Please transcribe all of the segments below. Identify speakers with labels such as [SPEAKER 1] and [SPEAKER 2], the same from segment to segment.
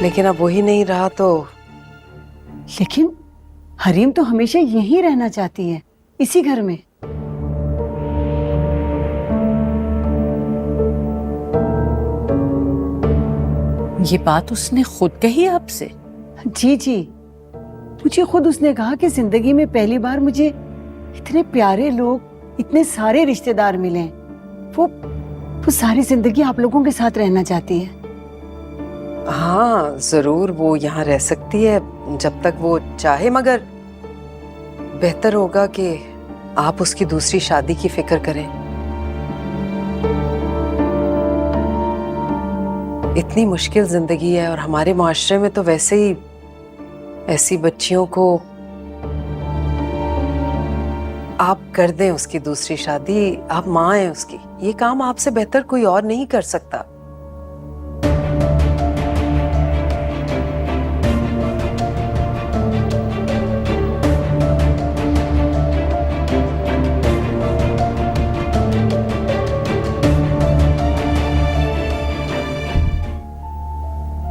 [SPEAKER 1] लेकिन अब वही नहीं रहा तो।
[SPEAKER 2] लेकिन हरीम तो हमेशा यहीं रहना चाहती है, इसी घर में।
[SPEAKER 3] ये बात उसने खुद कही आपसे?
[SPEAKER 2] जी जी, मुझे खुद उसने कहा कि जिंदगी में पहली बार मुझे इतने प्यारे लोग, इतने सारे रिश्तेदार मिले। वो सारी जिंदगी आप लोगों के साथ रहना चाहती है।
[SPEAKER 1] हाँ जरूर, वो यहाँ रह सकती है जब तक वो चाहे, मगर बेहतर होगा कि आप उसकी दूसरी शादी की फिक्र करें। इतनी मुश्किल जिंदगी है और हमारे माशरे में तो वैसे ही ऐसी बच्चियों को आप कर दें उसकी दूसरी शादी। आप माँ हैं उसकी, ये काम आपसे बेहतर कोई और नहीं कर सकता।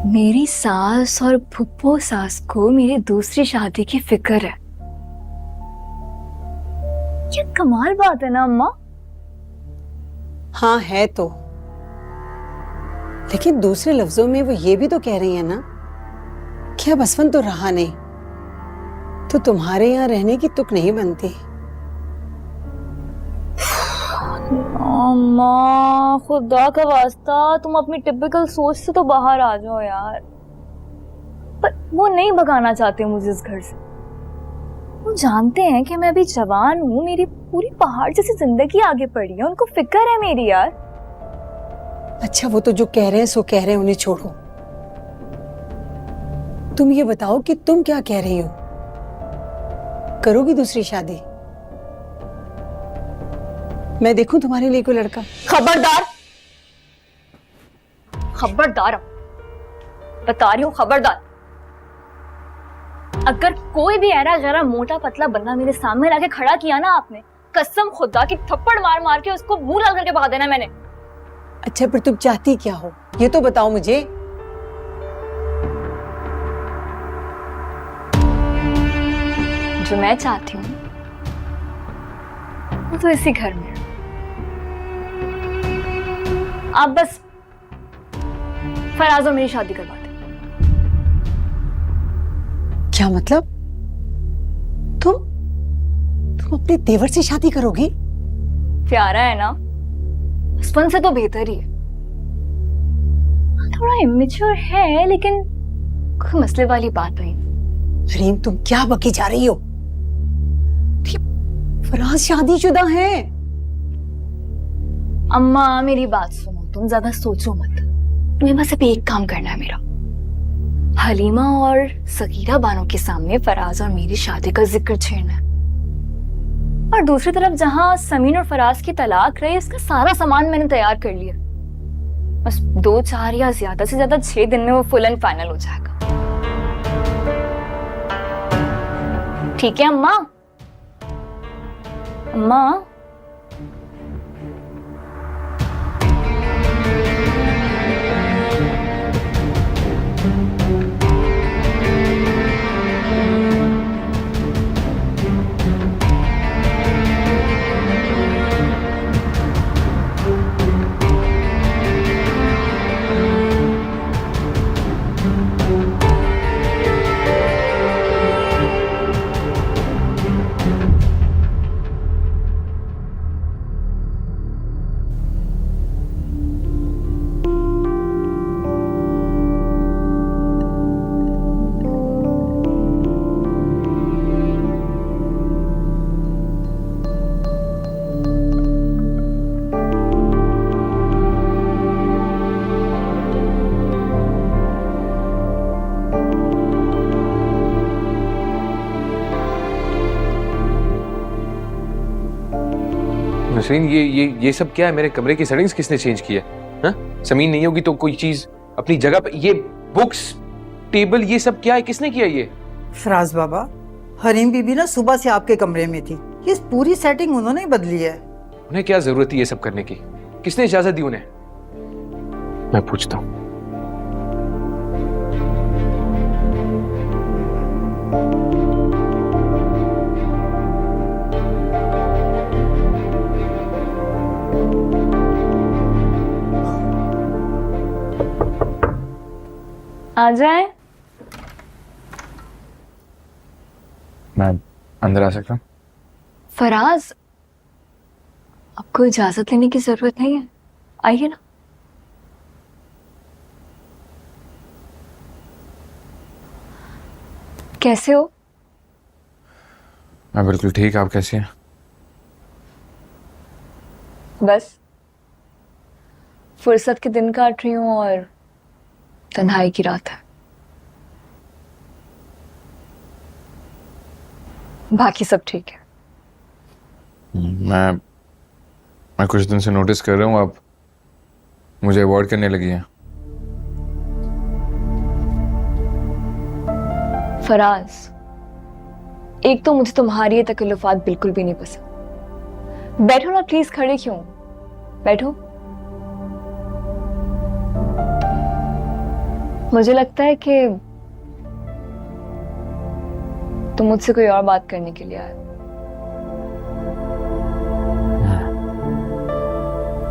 [SPEAKER 4] मेरी सास और फुप्पो सास को मेरी दूसरी शादी की फिक्र है। क्या कमाल बात है ना अम्मा।
[SPEAKER 2] हाँ है तो, लेकिन दूसरे लफ्जों में वो ये भी तो कह रही है ना कि अब असफन तो रहा नहीं, तो तुम्हारे यहाँ रहने की तुक नहीं बनती।
[SPEAKER 4] अम्मा खुदा का वास्ता, तुम अपनी टिपिकल सोच से तो बाहर आ जाओ यार। पर वो नहीं भगाना चाहते मुझे इस घर से। वो जानते हैं कि मैं अभी जवान हूँ, मेरी पूरी पहाड़ जैसी जिंदगी आगे पड़ी है, उनको फिक्र है मेरी यार।
[SPEAKER 2] अच्छा वो तो जो कह रहे हैं सो कह रहे हैं, उन्हें छोड़ो। तुम ये बताओ कि तुम क्या कह रही हो, करोगी दूसरी शादी? मैं देखूं तुम्हारे लिए कोई लड़का?
[SPEAKER 4] खबरदार, खबरदार, बता रही हूँ खबरदार। अगर कोई भी ऐरा गैरा मोटा पतला बंदा मेरे सामने लाके खड़ा किया ना आपने, कसम खुदा की थप्पड़ मार मार के उसको मुंह लाल करके भगा देना मैंने।
[SPEAKER 2] अच्छा पर तुम चाहती क्या हो, ये तो बताओ मुझे।
[SPEAKER 4] जो मैं चाहती हूँ वो तो इसी घर में है। आप बस फराज और मेरी शादी करवा दें।
[SPEAKER 2] क्या मतलब? तुम अपने देवर से शादी करोगी?
[SPEAKER 4] प्यारा है ना, बचपन से तो बेहतर ही है। थोड़ा इमेच्योर है लेकिन कोई मसले वाली बात नहीं।
[SPEAKER 2] रीम तुम क्या बकी जा रही हो? फराज शादीशुदा है।
[SPEAKER 4] अम्मा मेरी बात सुनो, तुम ज्यादा सोचो मत। तुम्हें बस अभी एक काम करना है मेरा। हलीमा और सकीरा बानो के सामने फराज और मेरी शादी का जिक्र छेड़ना है, और दूसरी तरफ जहां समीन और फराज की तलाक रही, उसका सारा सामान मैंने तैयार कर लिया। बस 2, 4 या ज्यादा से ज्यादा 6 दिन में वो फुल एंड फाइनल हो जाएगा। ठीक है अम्मा? अम्मा
[SPEAKER 5] नसरीन, ये सब क्या है? मेरे कमरे की सेटिंग्स किसने चेंज की है? हाँ? समीन नहीं होगी तो कोई चीज अपनी जगह पे। ये बुक्स, टेबल, ये सब क्या है? किसने किया ये?
[SPEAKER 6] फराज बाबा, हरीम बीबी ना सुबह से आपके कमरे में थी, ये पूरी सेटिंग उन्होंने ही बदली है।
[SPEAKER 5] उन्हें क्या जरूरत थी ये सब करने की? किसने इजाजत दी उन्हें? मैं पूछता हूँ।
[SPEAKER 4] आ जाए।
[SPEAKER 5] मैं अंदर आ सकता हूँ?
[SPEAKER 4] फराज, आपको इजाजत लेने की जरूरत नहीं है, आइए ना। कैसे हो?
[SPEAKER 5] मैं बिल्कुल ठीक। आप कैसी हैं?
[SPEAKER 4] बस फुर्सत के दिन काट रही हूँ और तन्हाई की रात है। बाकी सब ठीक है।
[SPEAKER 5] मैं कुछ दिन से नोटिस कर रहा हूँ आप मुझे अवॉइड करने लगी हैं।
[SPEAKER 4] फराज, एक तो मुझे तुम्हारी ये तकल्लुफात बिल्कुल भी नहीं पसंद। बैठो ना प्लीज, खड़े क्यों? बैठो। मुझे लगता है कि तुम मुझसे कोई और बात करने के लिए आए।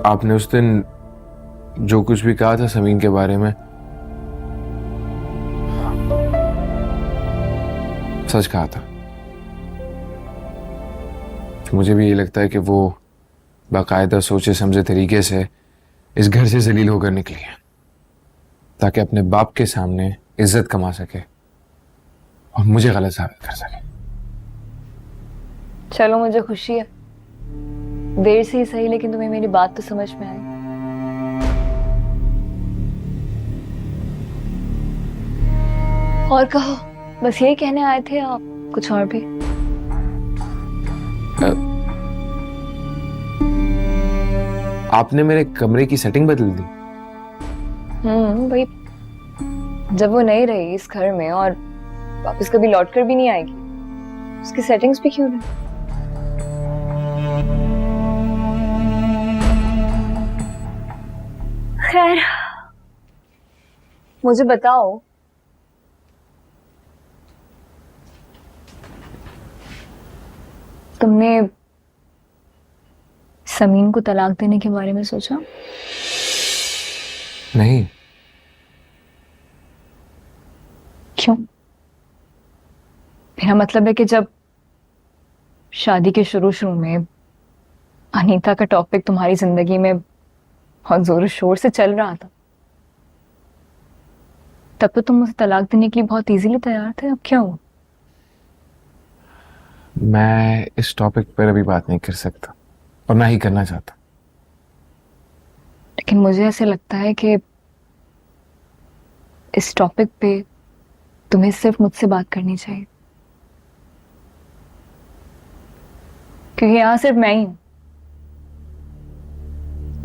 [SPEAKER 5] आपने उस दिन जो कुछ भी कहा था समीन के बारे में, सच कहा था। मुझे भी ये लगता है कि वो बाकायदा सोचे समझे तरीके से इस घर से जलील होकर निकली है ताकि अपने बाप के सामने इज्जत कमा सके और मुझे गलत साबित कर सके।
[SPEAKER 4] चलो, मुझे खुशी है, देर से ही सही, लेकिन तुम्हें मेरी बात तो समझ में आई। और कहो, बस यही कहने आए थे आप, कुछ और भी?
[SPEAKER 5] आपने मेरे कमरे की सेटिंग बदल दी।
[SPEAKER 4] भाई, जब वो नहीं रही इस घर में और वापस कभी लौट कर भी नहीं आएगी, उसकी सेटिंग्स भी क्यों नहीं? खैर, मुझे बताओ, तुमने समीन को तलाक देने के बारे में सोचा?
[SPEAKER 5] नहीं।
[SPEAKER 4] क्यों? मेरा मतलब है कि जब शादी के शुरू में अनीता का टॉपिक तुम्हारी जिंदगी में बहुत जोर शोर से चल रहा था, तब तो तुम उसे तलाक देने के लिए बहुत इजीली तैयार थे। अब क्या हुआ?
[SPEAKER 5] मैं इस टॉपिक पर अभी बात नहीं कर सकता और ना ही करना चाहता।
[SPEAKER 4] लेकिन मुझे ऐसे लगता है कि इस टॉपिक पे तुम्हें सिर्फ मुझसे बात करनी चाहिए, क्योंकि यहाँ सिर्फ मैं ही हूं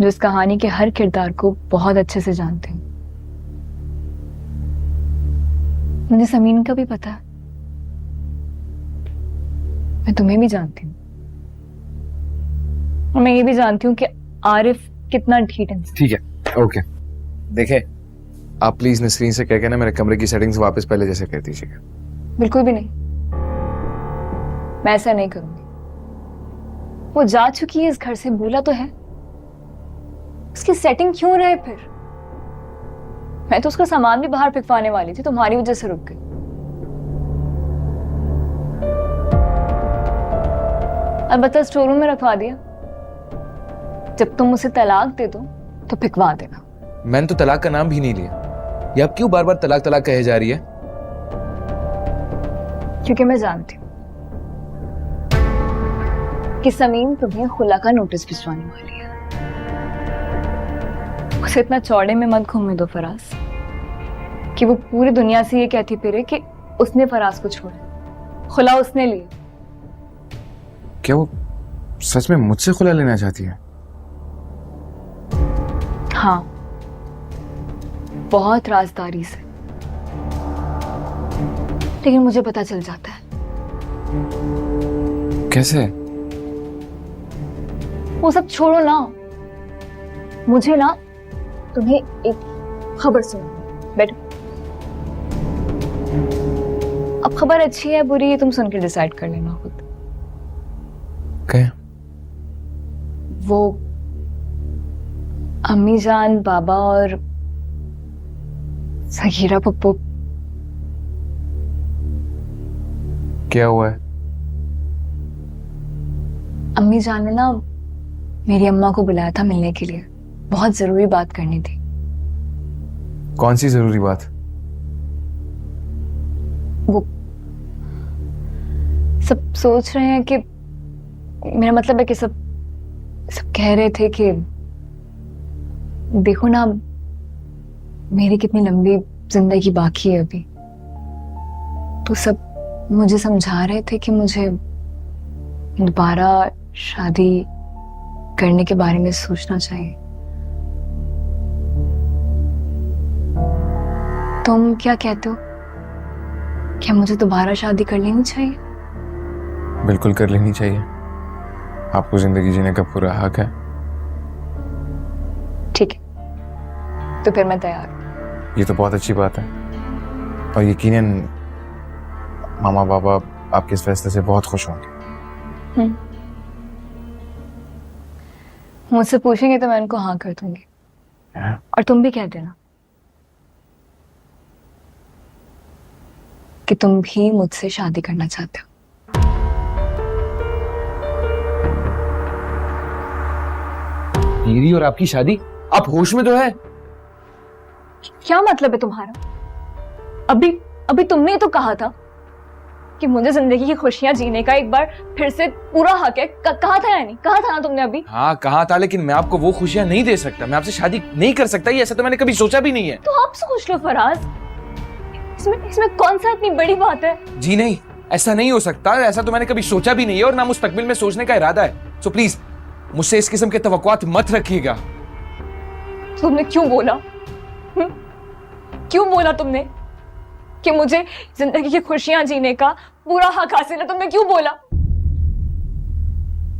[SPEAKER 4] जो इस कहानी के हर किरदार को बहुत अच्छे से जानती हूँ। मुझे समीन का भी पता है, मैं तुम्हें भी जानती हूँ, और मैं ये भी जानती हूँ कि आरिफ कितना ढीठ इंसान।
[SPEAKER 5] ठीक है, ओके। देखे, आप प्लीज नसरीन से कह के ना मेरे कमरे की सेटिंग्स वापस पहले जैसे कर दीजिएगा।
[SPEAKER 4] बिल्कुल भी नहीं, मैं ऐसा नहीं करूंगी। वो जा चुकी है इस घर से, बोला तो है। उसकी सेटिंग क्यों रहे फिर? मैं तो उसका सामान भी बाहर फेंकवाने वाली थी, तुम्हारी वजह से रुक गई। अलबत्ता स्टोर रूम में रखवा दिया, जब तुम उसे तलाक दे दो तो फेंकवा देना।
[SPEAKER 5] मैंने तो तलाक का नाम भी नहीं लिया। ये आप क्यों बार बार तलाक तलाक कहे जा रही है?
[SPEAKER 4] क्योंकि मैं जानती हूँ कि समीन तुम्हें खुला का नोटिस भिजवाने वाली है। उसे इतना चौड़े में मत घूमने दो फराज, कि वो पूरी दुनिया से ये कहती फिरे कि उसने फराज को छोड़ा, खुला उसने लिया।
[SPEAKER 5] क्या वो सच में मुझसे खुला लेना चाहती है?
[SPEAKER 4] हाँ, बहुत राजदारी से, लेकिन मुझे पता चल जाता है।
[SPEAKER 5] कैसे?
[SPEAKER 4] वो सब छोड़ो ना, मुझे ना तुम्हें एक खबर सुनाऊं। बैठो। अब खबर अच्छी है बुरी है तुम सुन के डिसाइड कर लेना खुद।
[SPEAKER 5] क्या?
[SPEAKER 4] वो अम्मी जान, बाबा और सगीरा पप्पू,
[SPEAKER 5] क्या हुआ है?
[SPEAKER 4] अम्मी जान ने ना मेरी अम्मा को बुलाया था मिलने के लिए, बहुत जरूरी बात करनी थी।
[SPEAKER 5] कौन सी जरूरी बात?
[SPEAKER 4] वो सब सोच रहे हैं कि, मेरा मतलब है कि सब सब कह रहे थे कि देखो ना, मेरी कितनी लंबी जिंदगी बाकी है अभी, तो सब मुझे समझा रहे थे कि मुझे दोबारा शादी करने के बारे में सोचना चाहिए। तुम क्या कहते हो? क्या मुझे दोबारा शादी कर लेनी चाहिए?
[SPEAKER 5] बिल्कुल कर लेनी चाहिए। आपको जिंदगी जीने का पूरा हक है।
[SPEAKER 4] ठीक है, तो फिर मैं तैयार हूं।
[SPEAKER 5] ये तो बहुत अच्छी बात है, और यकीनन मामा बाबा आपके इस फैसले से बहुत खुश होंगे।
[SPEAKER 4] मुझसे पूछेंगे तो मैं उनको हाँ कर दूंगी। और तुम भी कह देना कि तुम भी मुझसे शादी करना चाहते हो।
[SPEAKER 5] मेरी और आपकी शादी? आप होश में तो है?
[SPEAKER 4] क्या मतलब है तुम्हारा? अभी अभी तुमने ही तो कहा था कि मुझे जिंदगी की खुशियां जीने का एक बार फिर से पूरा हक है। कहा था या नहीं? कहा था ना तुमने अभी?
[SPEAKER 5] हाँ कहा था, लेकिन मैं आपको वो खुशियां नहीं दे सकता, मैं आपसे शादी नहीं कर सकता, ये ऐसा तो मैंने कभी सोचा भी नहीं है।
[SPEAKER 4] तो आप सोच लो फराज, इसमें कौन सा इतनी बड़ी बात है?
[SPEAKER 5] जी नहीं, ऐसा नहीं हो सकता, ऐसा तो मैंने कभी सोचा भी नहीं है, और ना मुस्तकबिल में सोचने का इरादा है। सो प्लीज मुझसे इस किस्म के तवक्कुआत मत रखिएगा।
[SPEAKER 4] तुमने क्यों बोला? क्यों बोला तुमने कि मुझे जिंदगी की खुशियां जीने का पूरा हक हासिल है? तुमने क्यों बोला?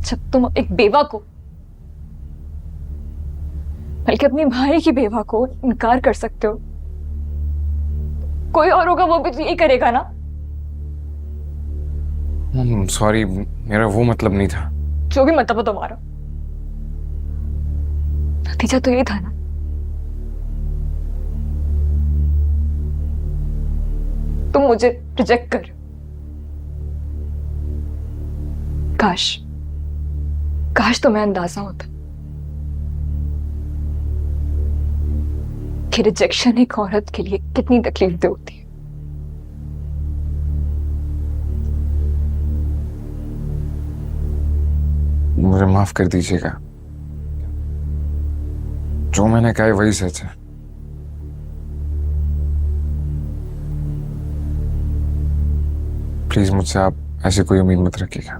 [SPEAKER 4] जब तुम एक बेवा को, बल्कि अपनी भाई की बेवा को इनकार कर सकते हो, कोई और होगा वो भी यही करेगा ना?
[SPEAKER 5] सॉरी, मेरा वो मतलब नहीं था।
[SPEAKER 4] जो भी मतलब हो तुम्हारा, नतीजा तो ये था ना। तुम मुझे रिजेक्ट कर रहे हो। काश तुम्हें अंदाजा होता कि रिजेक्शन एक औरत के लिए कितनी तकलीफ दे होती है।
[SPEAKER 5] मुझे माफ कर दीजिएगा, जो मैंने कहा है वही सच है। प्लीज मुझसे आप ऐसी कोई उम्मीद मत रखिएगा।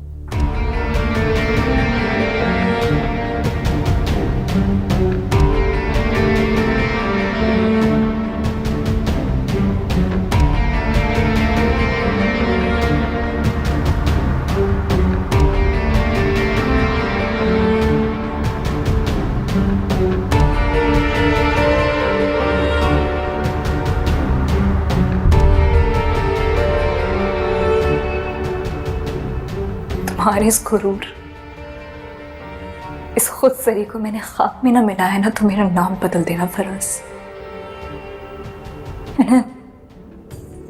[SPEAKER 4] तुम्हारे इस गुरूर, इस खुदसरी को मैंने ख्वाब में ना मिलाया ना तो मेरा नाम बदल देना फराज।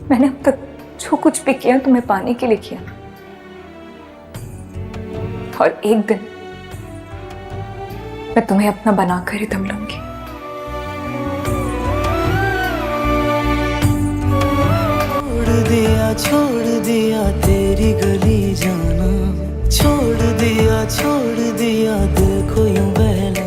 [SPEAKER 4] मैंने अब तक जो कुछ भी किया तुम्हें पाने के लिए किया, और एक दिन मैं तुम्हें अपना बनाकर ही दम लूंगी।
[SPEAKER 7] छोड़ दिया तेरी गली जाना, छोड़ दिया दिल को